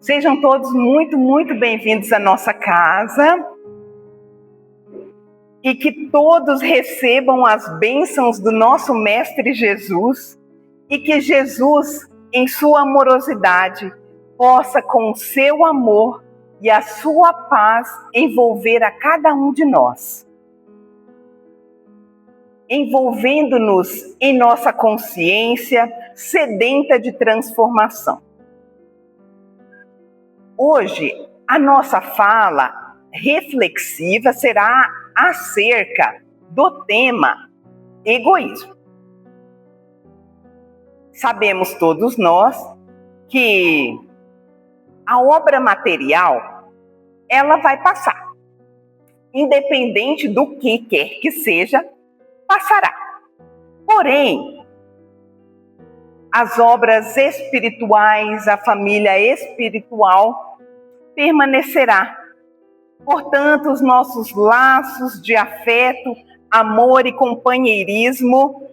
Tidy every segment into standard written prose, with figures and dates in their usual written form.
Sejam todos muito, muito bem-vindos à nossa casa e que todos recebam as bênçãos do nosso Mestre Jesus e que Jesus, em sua amorosidade, possa, com o seu amor e a sua paz, envolver a cada um de nós, envolvendo-nos em nossa consciência sedenta de transformação. Hoje, a nossa fala reflexiva será acerca do tema egoísmo. Sabemos todos nós que a obra material, ela vai passar. Independente do que quer que seja, passará. Porém, as obras espirituais, a família espiritual permanecerá. Portanto, os nossos laços de afeto, amor e companheirismo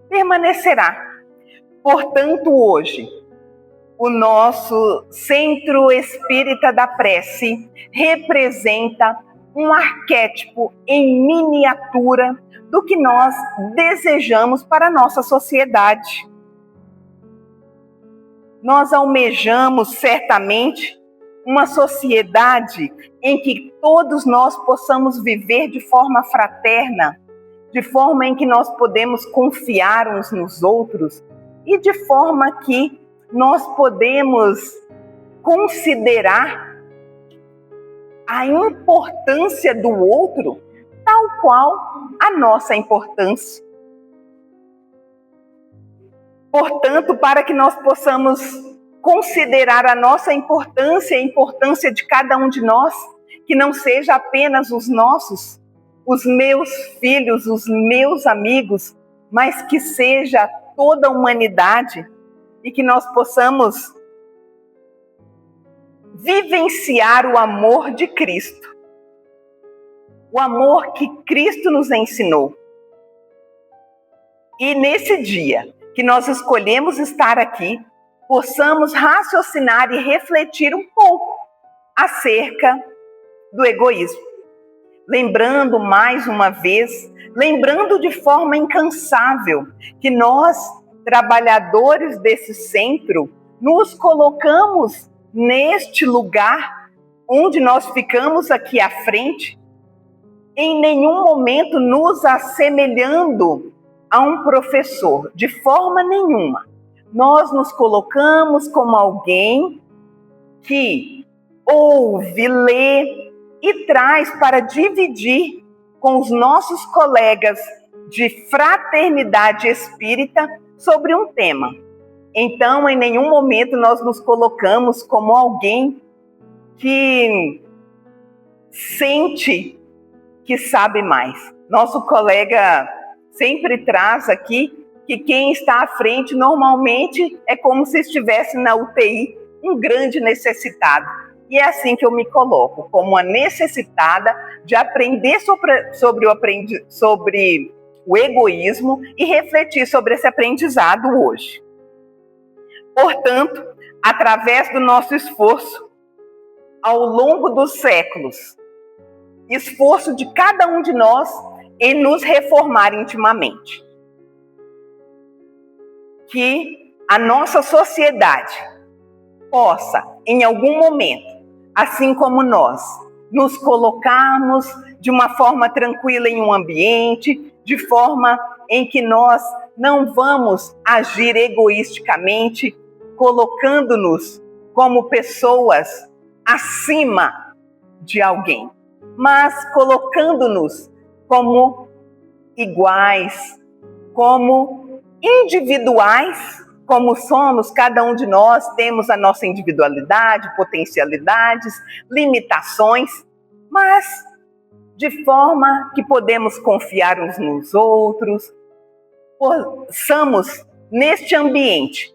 permanecerá. Portanto, hoje, o nosso Centro Espírita da Prece representa um arquétipo em miniatura do que nós desejamos para a nossa sociedade. Nós almejamos certamente uma sociedade em que todos nós possamos viver de forma fraterna, de forma em que nós podemos confiar uns nos outros e de forma que nós podemos considerar a importância do outro tal qual a nossa importância. Portanto, para que nós possamos considerar a nossa importância e a importância de cada um de nós, que não seja apenas os nossos, os meus filhos, os meus amigos, mas que seja toda a humanidade e que nós possamos vivenciar o amor de Cristo, o amor que Cristo nos ensinou. E nesse dia que nós escolhemos estar aqui, possamos raciocinar e refletir um pouco acerca do egoísmo. Lembrando mais uma vez, lembrando de forma incansável que nós, trabalhadores desse centro, nos colocamos neste lugar onde nós ficamos aqui à frente, em nenhum momento nos assemelhando a um professor, de forma nenhuma. Nós nos colocamos como alguém que ouve, lê e traz para dividir com os nossos colegas de fraternidade espírita sobre um tema. Então, em nenhum momento nós nos colocamos como alguém que sente que sabe mais. Nosso colega sempre traz aqui que quem está à frente normalmente é como se estivesse na UTI, um grande necessitado. E é assim que eu me coloco, como uma necessitada de aprender sobre o egoísmo e refletir sobre esse aprendizado hoje. Portanto, através do nosso esforço, ao longo dos séculos, esforço de cada um de nós em nos reformar intimamente, que a nossa sociedade possa, em algum momento, assim como nós, nos colocarmos de uma forma tranquila em um ambiente, de forma em que nós não vamos agir egoisticamente, colocando-nos como pessoas acima de alguém, mas colocando-nos como iguais, como individuais, como somos, cada um de nós temos a nossa individualidade, potencialidades, limitações, mas de forma que podemos confiar uns nos outros, possamos neste ambiente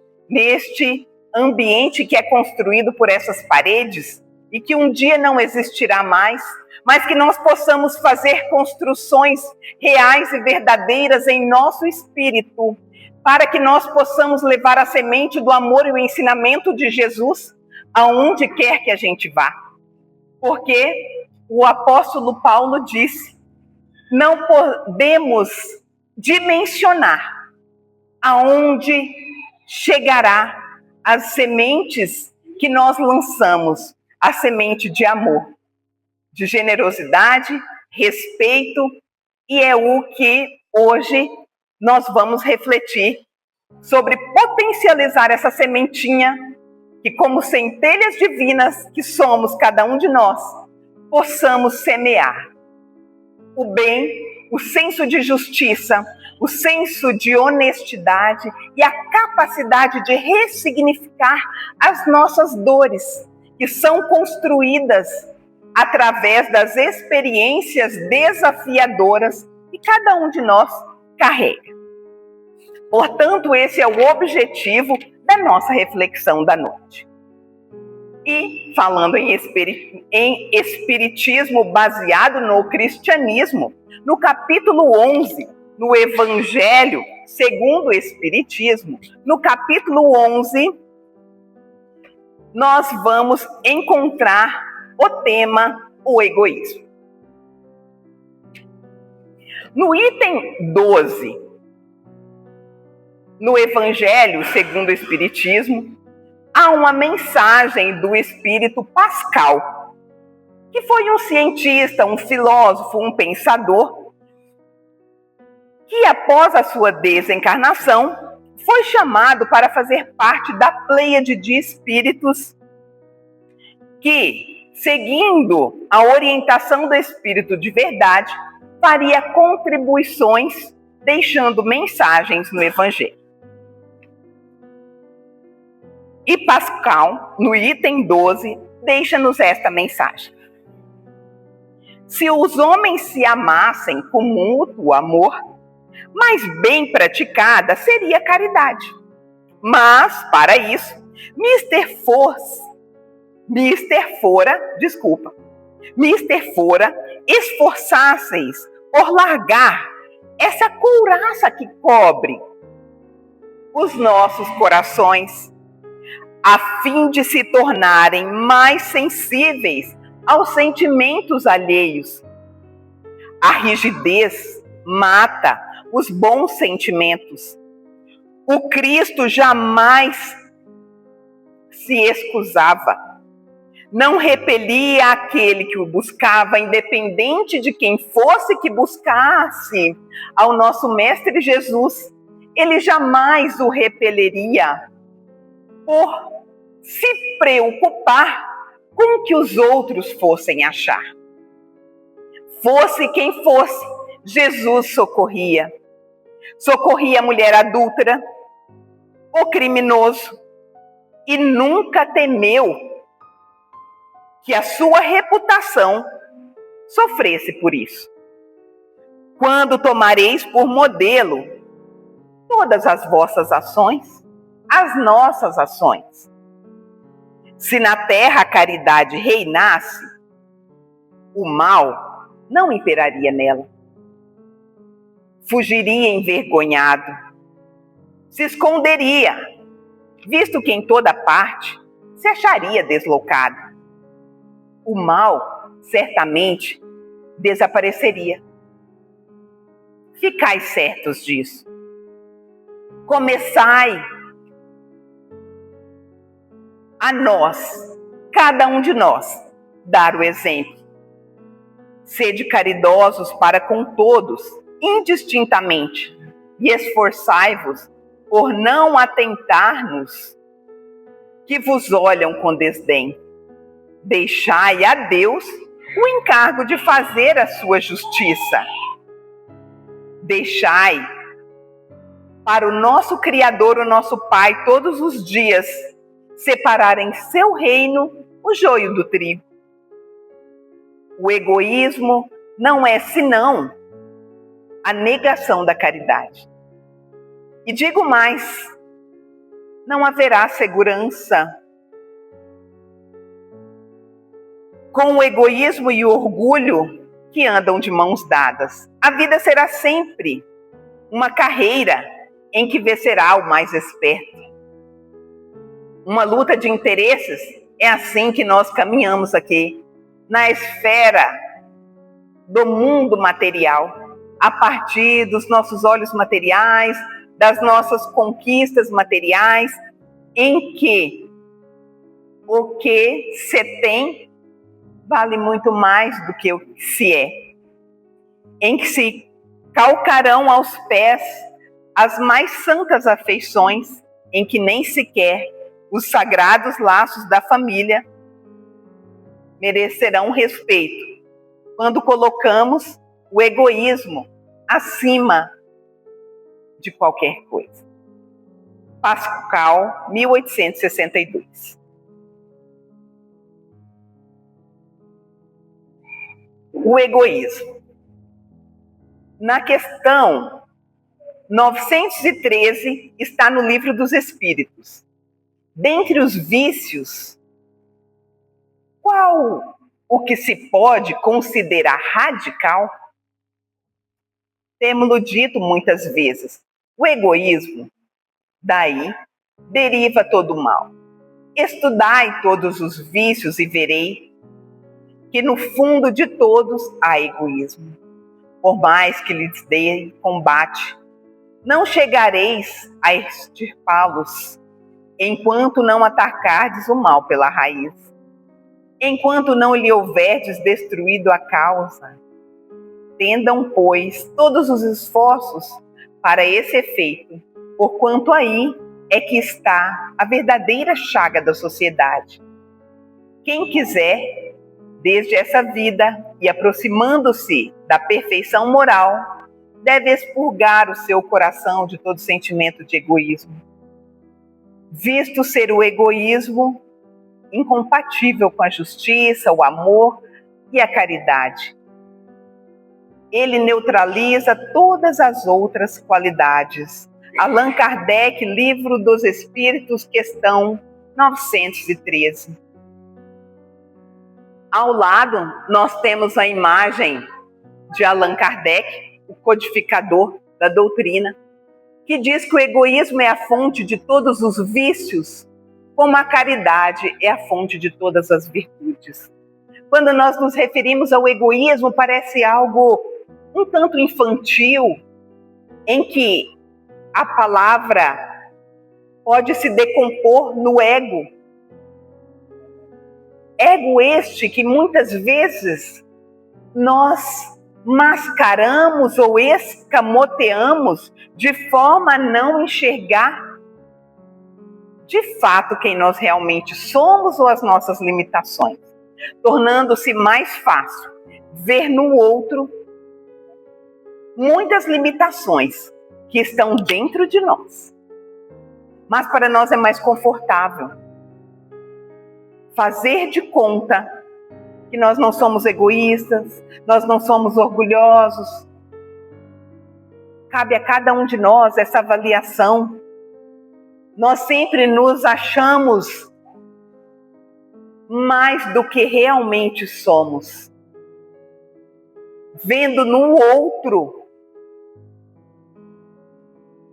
que é construído por essas paredes e que um dia não existirá mais, mas que nós possamos fazer construções reais e verdadeiras em nosso espírito, para que nós possamos levar a semente do amor e o ensinamento de Jesus aonde quer que a gente vá. Porque o apóstolo Paulo disse: não podemos dimensionar aonde chegará as sementes que nós lançamos, a semente de amor, de generosidade, respeito, e é o que hoje nós vamos refletir sobre potencializar essa sementinha que, como centelhas divinas que somos cada um de nós, possamos semear o bem, o senso de justiça, o senso de honestidade e a capacidade de ressignificar as nossas dores, que são construídas através das experiências desafiadoras que cada um de nós carrega. Portanto, esse é o objetivo da nossa reflexão da noite. E falando em espiritismo baseado no cristianismo, no capítulo 11, no Evangelho segundo o Espiritismo, no capítulo 11, nós vamos encontrar o tema, o egoísmo. No item 12, no Evangelho segundo o Espiritismo, há uma mensagem do espírito Pascal, que foi um cientista, um filósofo, um pensador, que após a sua desencarnação foi chamado para fazer parte da pleiade de espíritos que, seguindo a orientação do espírito de verdade, faria contribuições deixando mensagens no Evangelho. E Pascal, no item 12, deixa-nos esta mensagem: se os homens se amassem com mútuo amor, mais bem praticada seria a caridade. Mas, para isso, Mr. Fora esforçasseis por largar essa couraça que cobre os nossos corações, a fim de se tornarem mais sensíveis aos sentimentos alheios. A rigidez mata os bons sentimentos. O Cristo jamais se excusava, não repelia aquele que o buscava, independente de quem fosse que buscasse ao nosso Mestre Jesus. Ele jamais o repeliria por se preocupar com o que os outros fossem achar. Fosse quem fosse, Jesus socorria. Socorria a mulher adúltera, o criminoso, e nunca temeu que a sua reputação sofresse por isso. Quando tomareis por modelo todas as vossas ações, as nossas ações. Se na terra a caridade reinasse, o mal não imperaria nela. Fugiria envergonhado, se esconderia, visto que em toda parte se acharia deslocado. O mal certamente desapareceria. Ficai certos disso. Começai a nós, cada um de nós, dar o exemplo. Sede caridosos para com todos, indistintamente, e esforçai-vos por não atentar-nos que vos olham com desdém. Deixai a Deus o encargo de fazer a sua justiça. Deixai para o nosso Criador, o nosso Pai, todos os dias, separar em seu reino o joio do trigo. O egoísmo não é senão a negação da caridade. E digo mais, não haverá segurança com o egoísmo e o orgulho que andam de mãos dadas. A vida será sempre uma carreira em que vencerá o mais esperto. Uma luta de interesses É assim que nós caminhamos aqui, na esfera do mundo material, a partir dos nossos olhos materiais, das nossas conquistas materiais, em que o que se tem vale muito mais do que o que se é, em que se calcarão aos pés as mais santas afeições, em que nem sequer os sagrados laços da família merecerão respeito, quando colocamos o egoísmo acima de qualquer coisa. Pascal, 1862. O egoísmo. Na questão 913, está no Livro dos Espíritos. Dentre os vícios, qual o que se pode considerar radical? Temos-lo dito muitas vezes. O egoísmo, daí, deriva todo o mal. Estudai todos os vícios e verei que no fundo de todos há egoísmo. Por mais que lhes dê combate, não chegareis a extirpá-los, enquanto não atacardes o mal pela raiz, enquanto não lhe houverdes destruído a causa. Tendam, pois, todos os esforços para esse efeito, porquanto aí é que está a verdadeira chaga da sociedade. Quem quiser, desde essa vida e aproximando-se da perfeição moral, deve expurgar o seu coração de todo sentimento de egoísmo, visto ser o egoísmo incompatível com a justiça, o amor e a caridade. Ele neutraliza todas as outras qualidades. Allan Kardec, Livro dos Espíritos, questão 913. Ao lado, nós temos a imagem de Allan Kardec, o codificador da doutrina, que diz que o egoísmo é a fonte de todos os vícios, como a caridade é a fonte de todas as virtudes. Quando nós nos referimos ao egoísmo, parece algo um tanto infantil, em que a palavra pode se decompor no ego. Ego este que muitas vezes nós mascaramos ou escamoteamos de forma a não enxergar de fato quem nós realmente somos ou as nossas limitações, tornando-se mais fácil ver no outro muitas limitações que estão dentro de nós. Mas para nós é mais confortável fazer de conta que nós não somos egoístas, nós não somos orgulhosos. Cabe a cada um de nós essa avaliação. Nós sempre nos achamos mais do que realmente somos, vendo no outro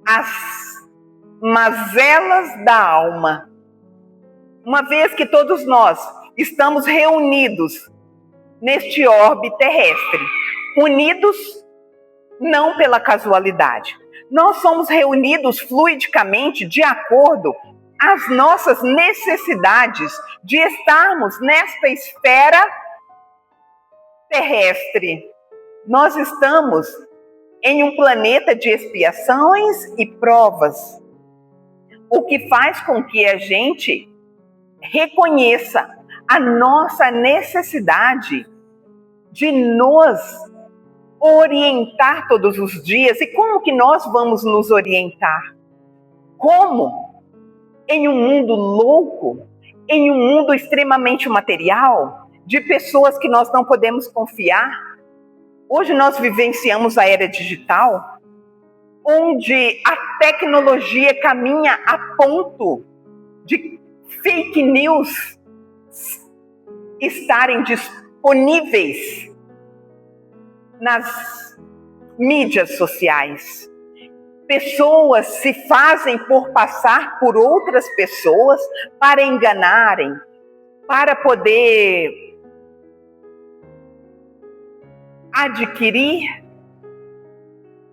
as mazelas da alma. Uma vez que todos nós estamos reunidos neste orbe terrestre, unidos não pela casualidade. Nós somos reunidos fluidicamente de acordo às nossas necessidades de estarmos nesta esfera terrestre. Nós estamos em um planeta de expiações e provas, o que faz com que a gente reconheça a nossa necessidade de nos orientar todos os dias. E como que nós vamos nos orientar? Como? Em um mundo louco, em um mundo extremamente material, de pessoas que nós não podemos confiar. Hoje nós vivenciamos a era digital, onde a tecnologia caminha a ponto de fake news estarem disponíveis nas mídias sociais. Pessoas se fazem por passar por outras pessoas para enganarem, para poder adquirir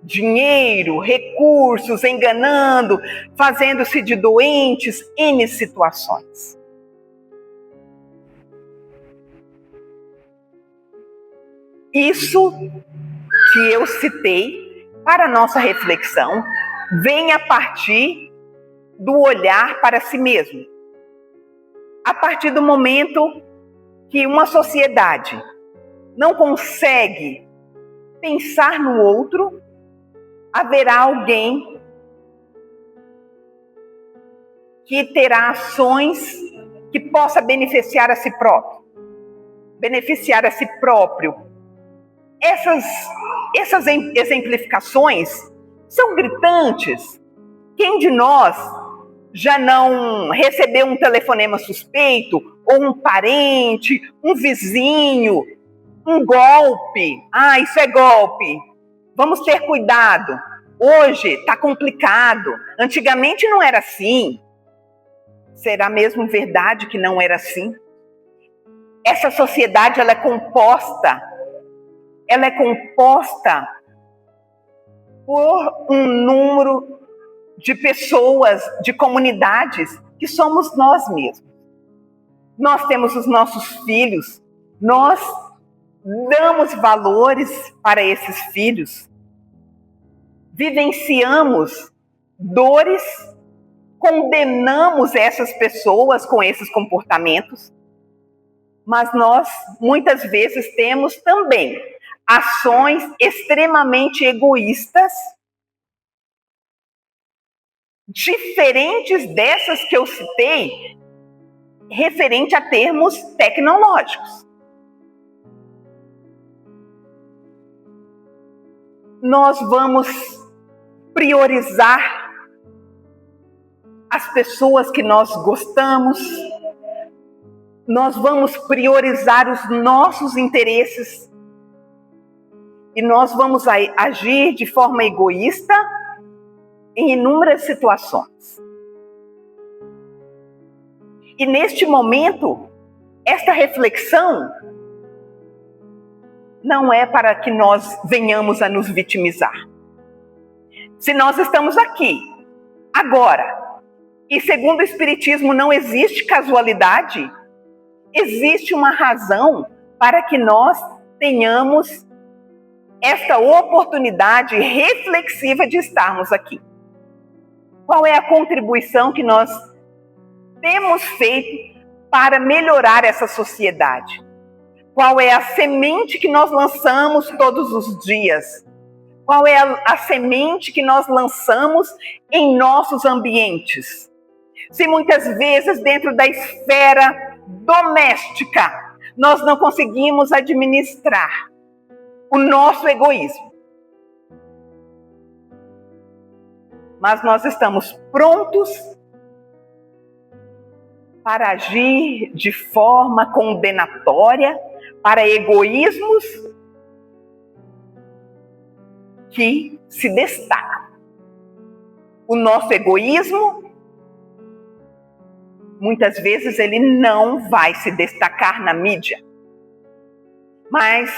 dinheiro, recursos, enganando, fazendo-se de doentes, N situações. Isso que eu citei para nossa reflexão vem a partir do olhar para si mesmo. A partir do momento que uma sociedade não consegue pensar no outro, haverá alguém que terá ações que possa beneficiar a si próprio. Beneficiar a si próprio. Essas exemplificações são gritantes. Quem de nós já não recebeu um telefonema suspeito, ou um parente, um vizinho, um golpe? Ah, isso é golpe. Vamos ter cuidado. Hoje está complicado. Antigamente não era assim. Será mesmo verdade que não era assim? Essa sociedade ela é composta por um número de pessoas, de comunidades, que somos nós mesmos. Nós temos os nossos filhos, nós damos valores para esses filhos, vivenciamos dores, condenamos essas pessoas com esses comportamentos, mas nós muitas vezes temos também ações extremamente egoístas, diferentes dessas que eu citei, referente a termos tecnológicos. Nós vamos priorizar as pessoas que nós gostamos, nós vamos priorizar os nossos interesses e nós vamos agir de forma egoísta em inúmeras situações. E neste momento, esta reflexão não é para que nós venhamos a nos vitimizar. Se nós estamos aqui, agora, e segundo o Espiritismo não existe casualidade, existe uma razão para que nós tenhamos esta oportunidade reflexiva de estarmos aqui. Qual é a contribuição que nós temos feito para melhorar essa sociedade? Qual é a semente que nós lançamos todos os dias? Qual é a semente que nós lançamos em nossos ambientes? Se muitas vezes dentro da esfera doméstica nós não conseguimos administrar o nosso egoísmo, mas nós estamos prontos para agir de forma condenatória para egoísmos que se destacam. O nosso egoísmo, muitas vezes, ele não vai se destacar na mídia, mas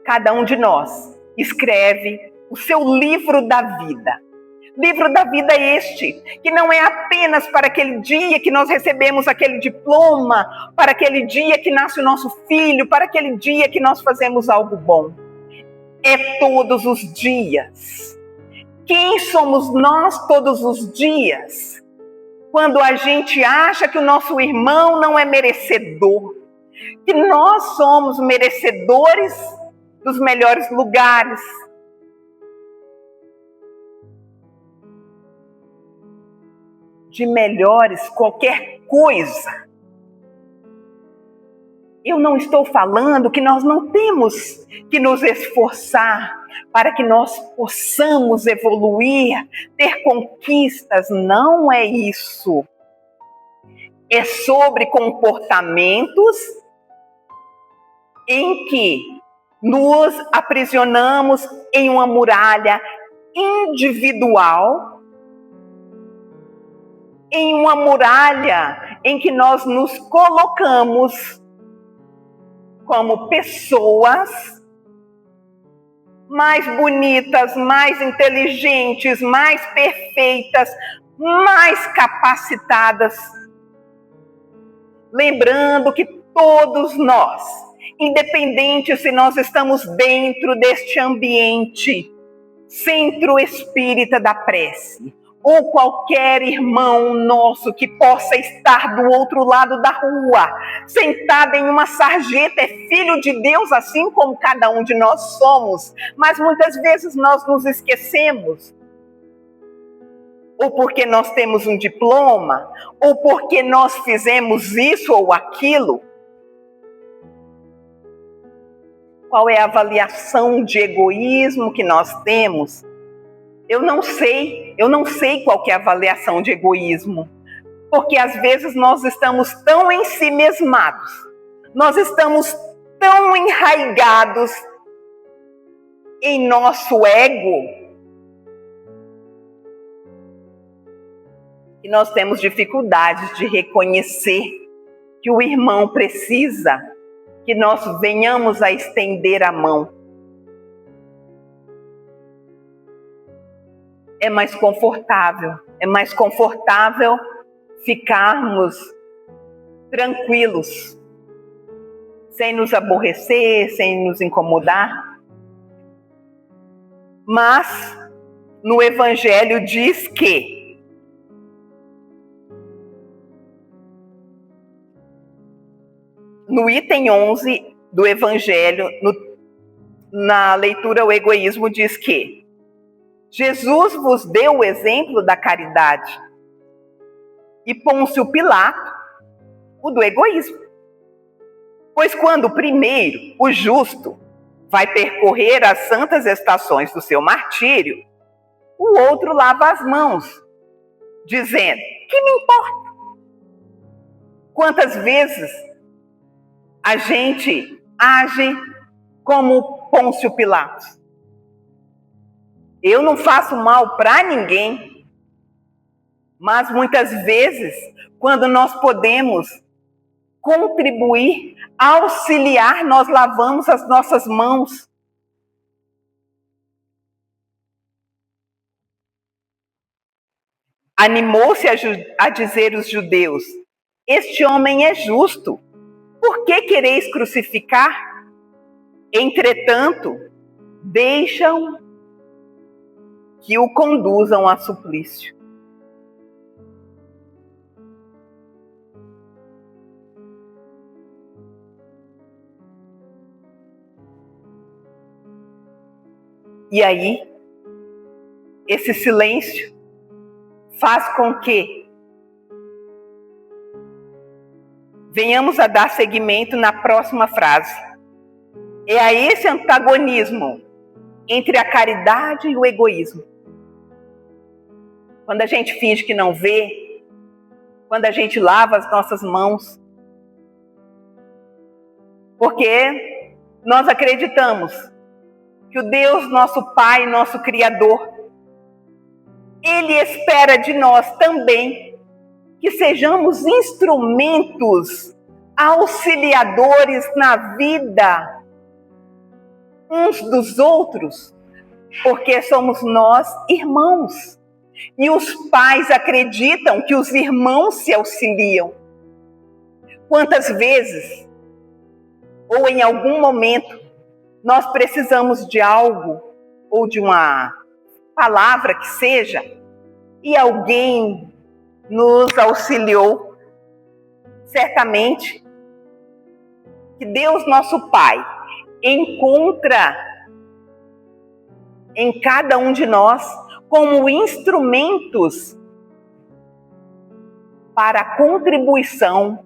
cada um de nós escreve o seu livro da vida. Livro da vida este, que não é apenas para aquele dia que nós recebemos aquele diploma, para aquele dia que nasce o nosso filho, para aquele dia que nós fazemos algo bom. É todos os dias. Quem somos nós todos os dias? Quando a gente acha que o nosso irmão não é merecedor, que nós somos merecedores dos melhores lugares, de melhores qualquer coisa. Eu não estou falando que nós não temos que nos esforçar para que nós possamos evoluir, ter conquistas. Não é isso. É sobre comportamentos em que nos aprisionamos em uma muralha individual, em uma muralha em que nós nos colocamos como pessoas mais bonitas, mais inteligentes, mais perfeitas, mais capacitadas. Lembrando que todos nós, independente se nós estamos dentro deste ambiente, centro espírita da prece, ou qualquer irmão nosso que possa estar do outro lado da rua, sentado em uma sarjeta, é filho de Deus, assim como cada um de nós somos, mas muitas vezes nós nos esquecemos, ou porque nós temos um diploma, ou porque nós fizemos isso ou aquilo. Qual é a avaliação de egoísmo que nós temos? Eu não sei qual que é a avaliação de egoísmo, porque às vezes nós estamos tão ensimesmados, nós estamos tão enraigados em nosso ego, que nós temos dificuldades de reconhecer que o irmão precisa que nós venhamos a estender a mão. É mais confortável ficarmos tranquilos, sem nos aborrecer, sem nos incomodar. Mas no Evangelho diz que no item 11 do Evangelho, na leitura O Egoísmo, diz que Jesus vos deu o exemplo da caridade e Pôncio Pilato o do egoísmo. Pois quando primeiro o justo vai percorrer as santas estações do seu martírio, o outro lava as mãos, dizendo: que me importa? Quantas vezes a gente age como Pôncio Pilatos? Eu não faço mal para ninguém, mas muitas vezes, quando nós podemos contribuir, auxiliar, nós lavamos as nossas mãos. Animou-se a dizer os judeus: este homem é justo, por que quereis crucificar? Entretanto, deixam que o conduzam a suplício. E aí, esse silêncio faz com que venhamos a dar seguimento na próxima frase. É a esse antagonismo entre a caridade e o egoísmo. Quando a gente finge que não vê, quando a gente lava as nossas mãos, porque nós acreditamos que o Deus, nosso Pai, nosso Criador, Ele espera de nós também que sejamos instrumentos auxiliadores na vida uns dos outros, porque somos nós irmãos. E os pais acreditam que os irmãos se auxiliam. Quantas vezes, ou em algum momento, nós precisamos de algo, ou de uma palavra que seja, e alguém nos auxiliou. Certamente que Deus, nosso Pai, encontra em cada um de nós como instrumentos para a contribuição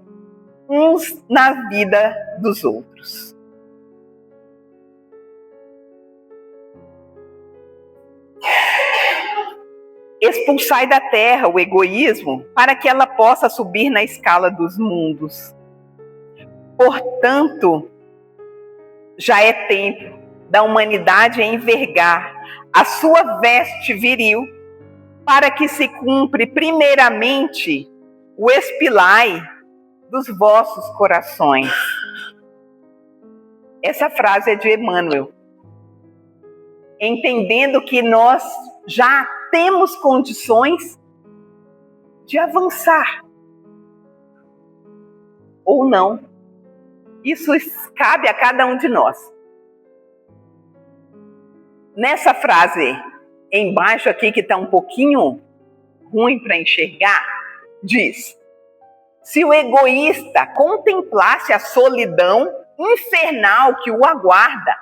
uns na vida dos outros. Expulsai da terra o egoísmo para que ela possa subir na escala dos mundos. Portanto, já é tempo da humanidade envergar a sua veste viril para que se cumpra primeiramente o espilai dos vossos corações. Essa frase é de Emmanuel. Entendendo que nós já temos condições de avançar. Ou não. Isso cabe a cada um de nós. Nessa frase embaixo aqui, que está um pouquinho ruim para enxergar, diz: se o egoísta contemplasse a solidão infernal que o aguarda,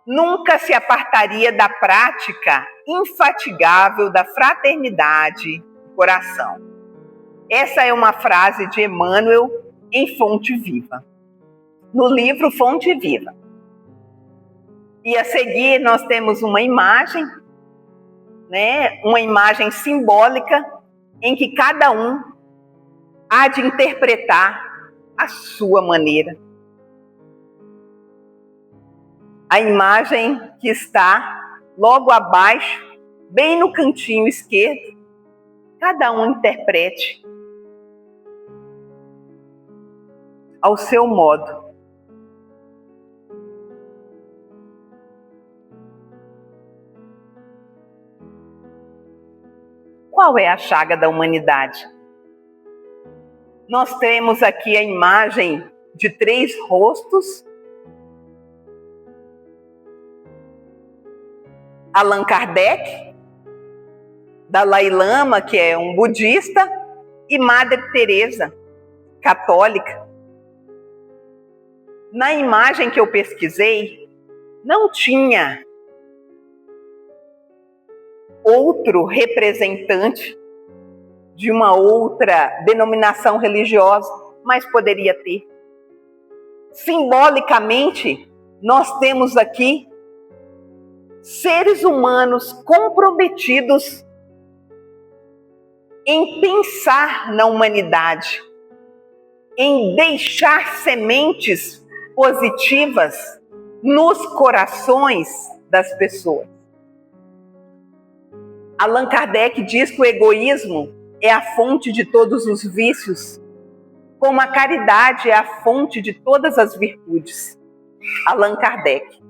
nunca se apartaria da prática infatigável da fraternidade do coração. Essa é uma frase de Emmanuel em Fonte Viva, no livro Fonte Viva. E a seguir nós temos uma imagem, uma imagem simbólica em que cada um há de interpretar a sua maneira. A imagem que está logo abaixo, bem no cantinho esquerdo, cada um interprete ao seu modo. Qual é a chaga da humanidade? Nós temos aqui a imagem de 3 rostos. Allan Kardec, Dalai Lama, que é um budista, e Madre Teresa, católica. Na imagem que eu pesquisei, não tinha outro representante de uma outra denominação religiosa, mas poderia ter. Simbolicamente, nós temos aqui seres humanos comprometidos em pensar na humanidade, em deixar sementes positivas nos corações das pessoas. Allan Kardec diz que o egoísmo é a fonte de todos os vícios, como a caridade é a fonte de todas as virtudes. Allan Kardec.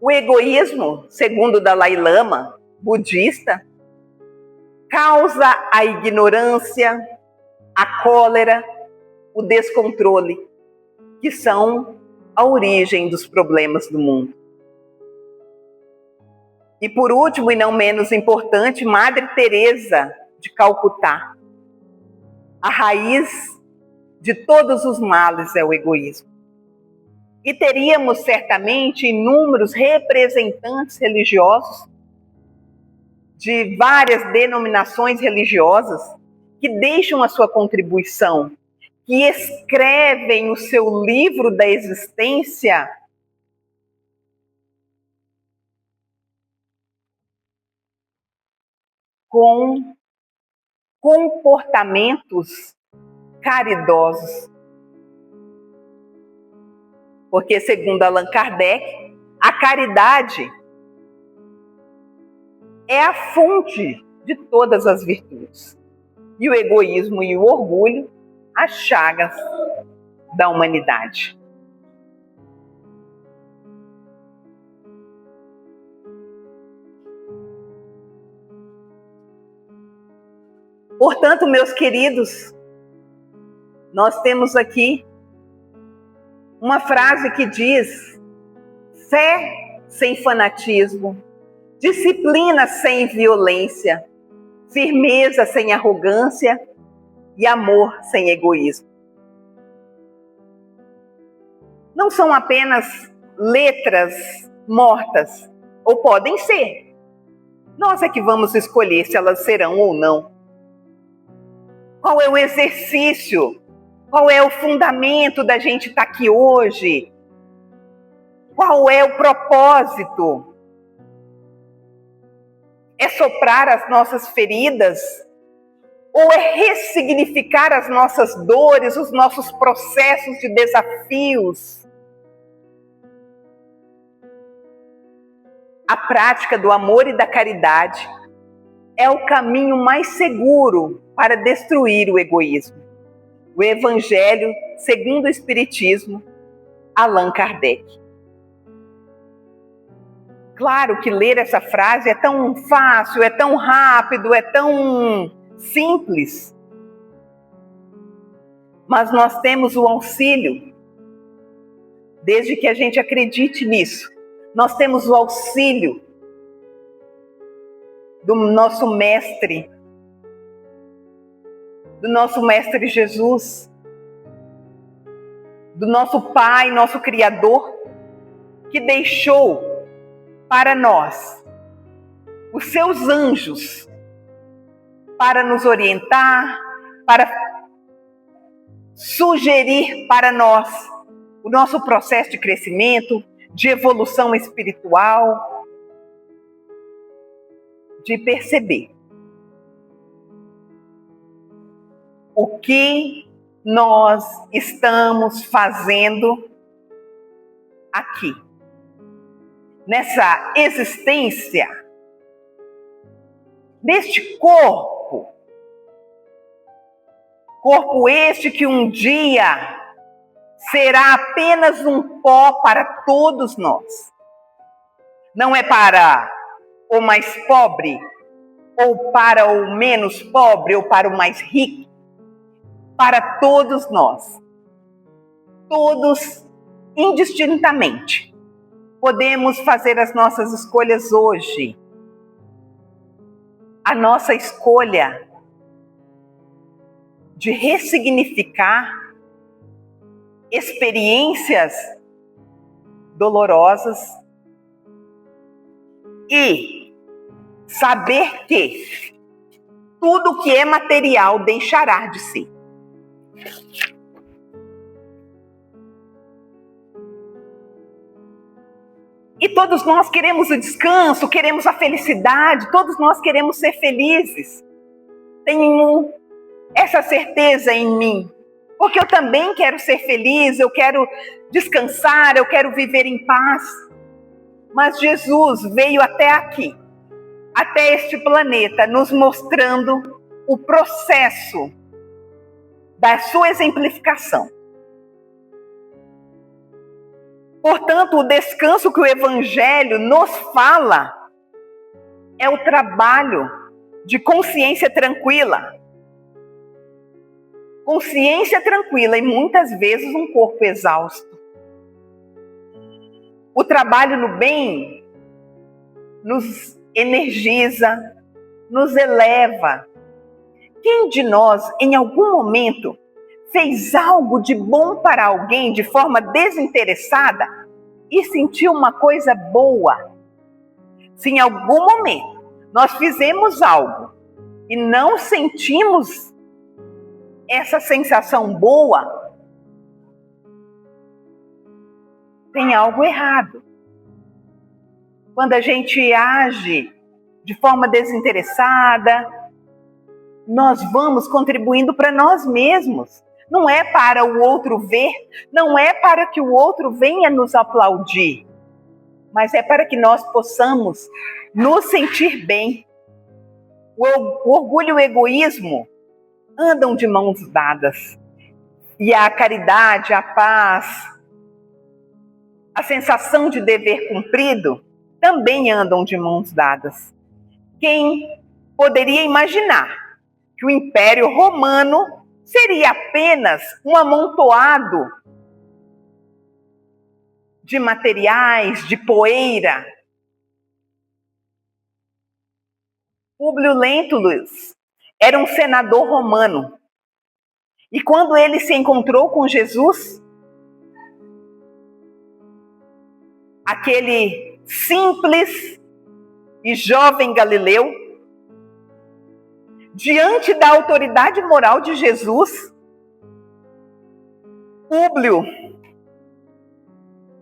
O egoísmo, segundo Dalai Lama, budista, causa a ignorância, a cólera, o descontrole, que são a origem dos problemas do mundo. E por último, e não menos importante, Madre Teresa de Calcutá. A raiz de todos os males é o egoísmo. E teríamos certamente inúmeros representantes religiosos de várias denominações religiosas que deixam a sua contribuição, que escrevem o seu livro da existência com comportamentos caridosos. Porque, segundo Allan Kardec, a caridade é a fonte de todas as virtudes. E o egoísmo e o orgulho, as chagas da humanidade. Portanto, meus queridos, nós temos aqui uma frase que diz: fé sem fanatismo, disciplina sem violência, firmeza sem arrogância e amor sem egoísmo. Não são apenas letras mortas, ou podem ser. Nós é que vamos escolher se elas serão ou não. Qual é o exercício? Qual é o fundamento da gente estar aqui hoje? Qual é o propósito? É soprar as nossas feridas? Ou é ressignificar as nossas dores, os nossos processos de desafios? A prática do amor e da caridade é o caminho mais seguro para destruir o egoísmo. O Evangelho, segundo o Espiritismo, Allan Kardec. Claro que ler essa frase é tão fácil, é tão rápido, é tão simples. Mas nós temos o auxílio, desde que a gente acredite nisso. Nós temos o auxílio do nosso mestre Jesus, do nosso Pai, nosso Criador, que deixou para nós os seus anjos para nos orientar, para sugerir para nós o nosso processo de crescimento, de evolução espiritual, de perceber o que nós estamos fazendo aqui, nessa existência, neste corpo este que um dia será apenas um pó para todos nós. Não é para o mais pobre, ou para o menos pobre, ou para o mais rico. Para todos nós. Todos indistintamente. Podemos fazer as nossas escolhas hoje. A nossa escolha de ressignificar experiências dolorosas e saber que tudo que é material deixará de ser. E todos nós queremos o descanso, queremos a felicidade, todos nós queremos ser felizes. Tenho essa certeza em mim, porque eu também quero ser feliz, eu quero descansar, eu quero viver em paz. Mas Jesus veio até aqui, até este planeta, nos mostrando o processo da sua exemplificação. Portanto, o descanso que o Evangelho nos fala é o trabalho de consciência tranquila. Consciência tranquila e muitas vezes um corpo exausto. O trabalho no bem nos energiza, nos eleva. Quem de nós, em algum momento, fez algo de bom para alguém de forma desinteressada e sentiu uma coisa boa? Se em algum momento nós fizemos algo e não sentimos essa sensação boa, tem algo errado. Quando a gente age de forma desinteressada, nós vamos contribuindo para nós mesmos. Não é para o outro ver, não é para que o outro venha nos aplaudir, mas é para que nós possamos nos sentir bem. O orgulho e o egoísmo andam de mãos dadas. E a caridade, a paz, a sensação de dever cumprido também andam de mãos dadas. Quem poderia imaginar que o Império Romano seria apenas um amontoado de materiais, de poeira? Públio Lentulus era um senador romano. E quando ele se encontrou com Jesus, aquele simples e jovem galileu, diante da autoridade moral de Jesus, Públio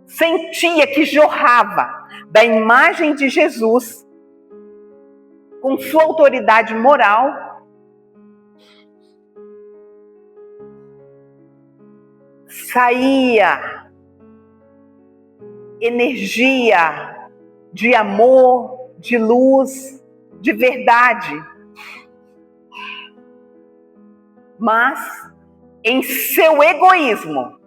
sentia que jorrava da imagem de Jesus, com sua autoridade moral, saía energia de amor, de luz, de verdade. Mas, em seu egoísmo,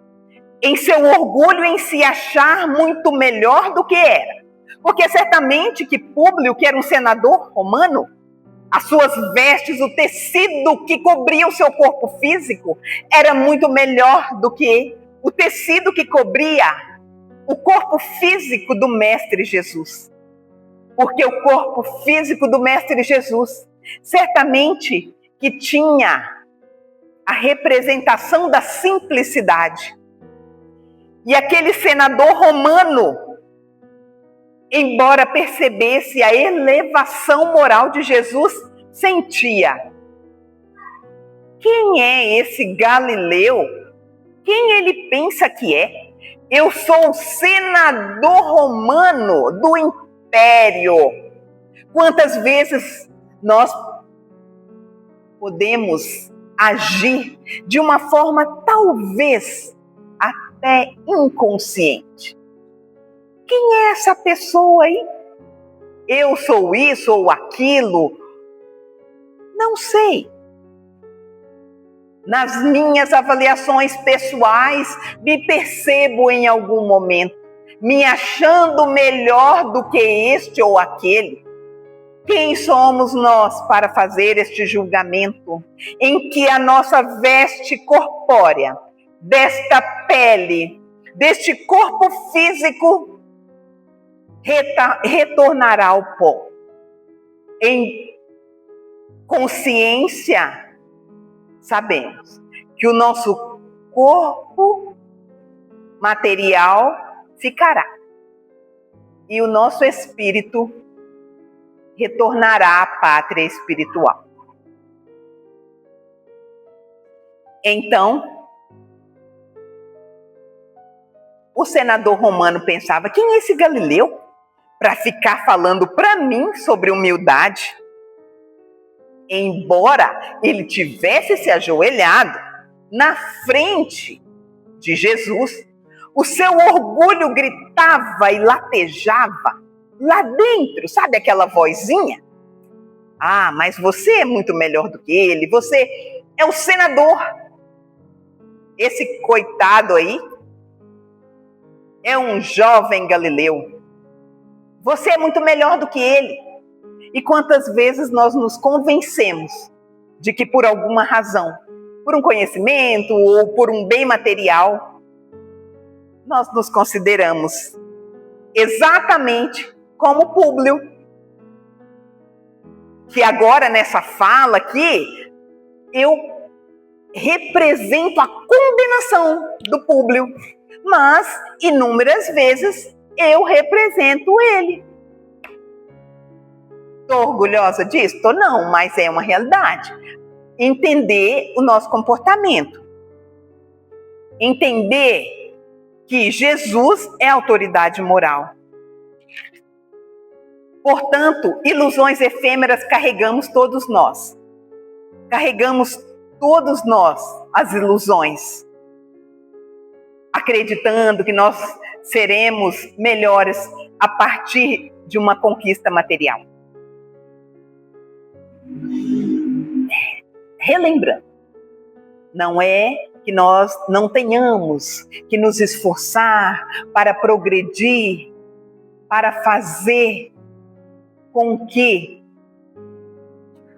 em seu orgulho em se achar muito melhor do que era. Porque certamente que Públio, que era um senador romano, as suas vestes, o tecido que cobria o seu corpo físico, era muito melhor do que o tecido que cobria o corpo físico do Mestre Jesus. Porque o corpo físico do Mestre Jesus, certamente que tinha a representação da simplicidade. E aquele senador romano, embora percebesse a elevação moral de Jesus, sentia: quem é esse Galileu? Quem ele pensa que é? Eu sou o senador romano do império. Quantas vezes nós podemos agir de uma forma talvez até inconsciente? Quem é essa pessoa aí? Eu sou isso ou aquilo? Não sei. Nas minhas avaliações pessoais, me percebo em algum momento, me achando melhor do que este ou aquele. Quem somos nós para fazer este julgamento em que a nossa veste corpórea, desta pele, deste corpo físico, retornará ao pó? Em consciência, sabemos que o nosso corpo material ficará e o nosso espírito retornará à pátria espiritual. Então, o senador romano pensava: quem é esse Galileu para ficar falando para mim sobre humildade? Embora ele tivesse se ajoelhado na frente de Jesus, o seu orgulho gritava e latejava lá dentro, sabe aquela vozinha? Ah, mas você é muito melhor do que ele, você é o senador. Esse coitado aí é um jovem Galileu. Você é muito melhor do que ele. E quantas vezes nós nos convencemos de que por alguma razão, por um conhecimento ou por um bem material, nós nos consideramos exatamente como Públio, que agora nessa fala aqui, eu represento a condenação do Públio, mas inúmeras vezes eu represento ele. Estou orgulhosa disso? Estou não, mas é uma realidade. Entender o nosso comportamento. Entender que Jesus é autoridade moral. Portanto, ilusões efêmeras carregamos todos nós. Carregamos todos nós as ilusões. Acreditando que nós seremos melhores a partir de uma conquista material. Relembrando, não é que nós não tenhamos que nos esforçar para progredir, para fazer com que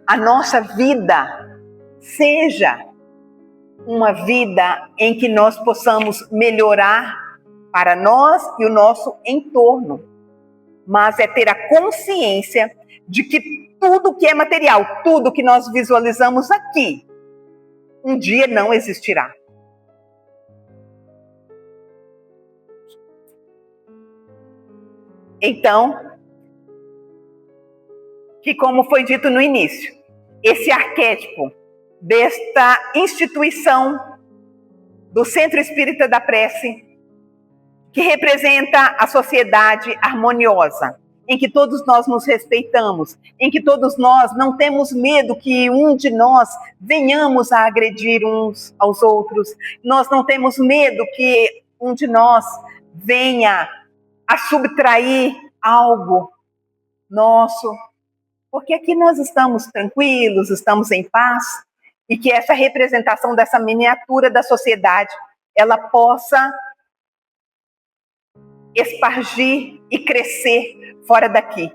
a nossa vida seja uma vida em que nós possamos melhorar para nós e o nosso entorno. Mas é ter a consciência de que tudo que é material, tudo que nós visualizamos aqui, um dia não existirá. Então, que como foi dito no início, esse arquétipo desta instituição do Centro Espírita da Prece, que representa a sociedade harmoniosa, em que todos nós nos respeitamos, em que todos nós não temos medo que um de nós venhamos a agredir uns aos outros, nós não temos medo que um de nós venha a subtrair algo nosso. Porque aqui nós estamos tranquilos, estamos em paz, e que essa representação dessa miniatura da sociedade, ela possa espargir e crescer fora daqui.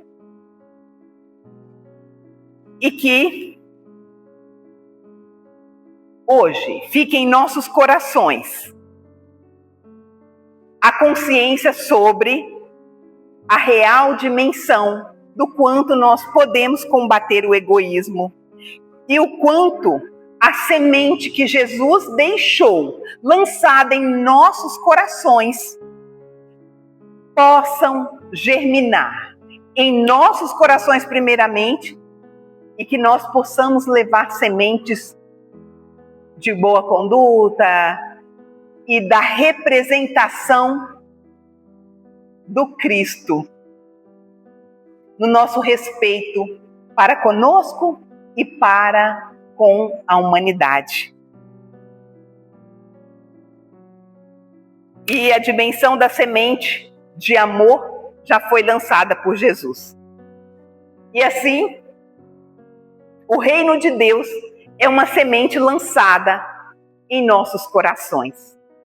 E que hoje fique em nossos corações a consciência sobre a real dimensão do quanto nós podemos combater o egoísmo e o quanto a semente que Jesus deixou lançada em nossos corações possam germinar em nossos corações primeiramente, e que nós possamos levar sementes de boa conduta e da representação do Cristo no nosso respeito para conosco e para com a humanidade. E a dimensão da semente de amor já foi lançada por Jesus. E assim, o reino de Deus é uma semente lançada em nossos corações.